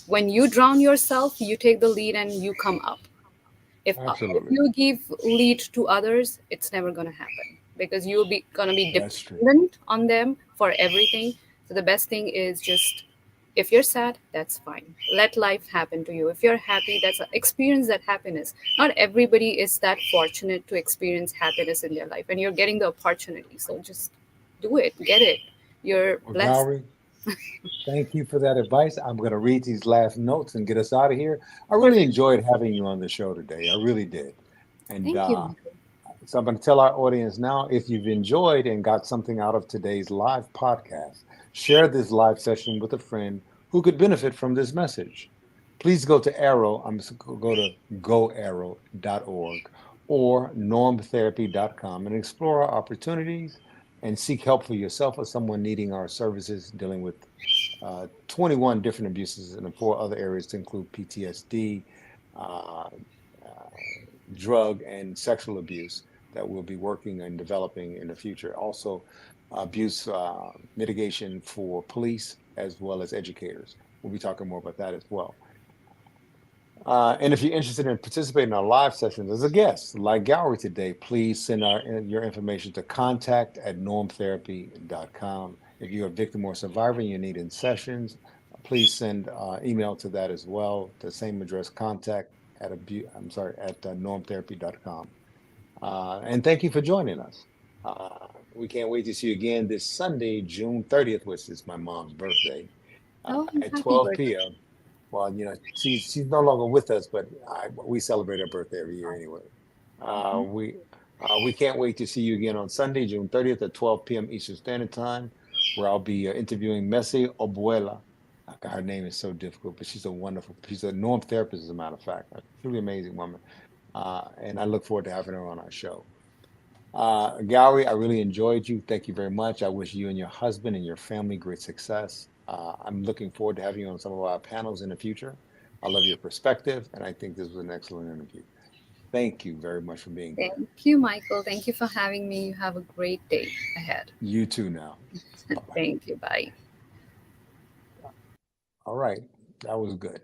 when you drown yourself, you take the lead and you come up. If Absolutely. you give lead to others, it's never going to happen, because you'll be going to be That's true. dependent on them for everything. So the best thing is just, if you're sad, that's fine, let life happen to you. If you're happy, that's experience that happiness. Not everybody is that fortunate to experience happiness in their life, and you're getting the opportunity, so just do it, get it. You're Well, blessed. Gauri, thank you for that advice. I'm going to read these last notes and get us out of here. I really Perfect. enjoyed having you on the show today. I really did. And Thank you, Michael. so I'm going to tell our audience now, if you've enjoyed and got something out of today's live podcast, share this live session with a friend who could benefit from this message. Please go to Arrow, go to goarrow.org or normtherapy.com and explore our opportunities and seek help for yourself or someone needing our services dealing with 21 different abuses in the four other areas to include PTSD, uh, drug and sexual abuse that we'll be working and developing in the future. Also, abuse mitigation for police as well as educators. We'll be talking more about that as well. And if you're interested in participating in our live sessions as a guest, like Gauri today, please send your information to contact@normtherapy.com. If you're a victim or survivor and you need in sessions, please send email to that as well. The same address, contact at normtherapy.com. And thank you for joining us. We can't wait to see you again this Sunday, June 30th, which is my mom's birthday, Oh, at happy 12 birthday. p.m. Well, she's no longer with us, but we celebrate her birthday every year anyway. Uh, we we can't wait to see you again on Sunday, June 30th at 12 p.m. Eastern Standard Time, where I'll be interviewing Messi Obuela. Her name is so difficult, but she's a norm therapist, as a matter of fact, a truly amazing woman. And I look forward to having her on our show. Gauri, I really enjoyed you. Thank you very much. I wish you and your husband and your family great success. I'm looking forward to having you on some of our panels in the future. I love your perspective, and I think this was an excellent interview. Thank you very much for being here. Thank you, Michael. Thank you for having me. You have a great day ahead. You too now. Bye bye. Thank you. Bye. All right. That was good.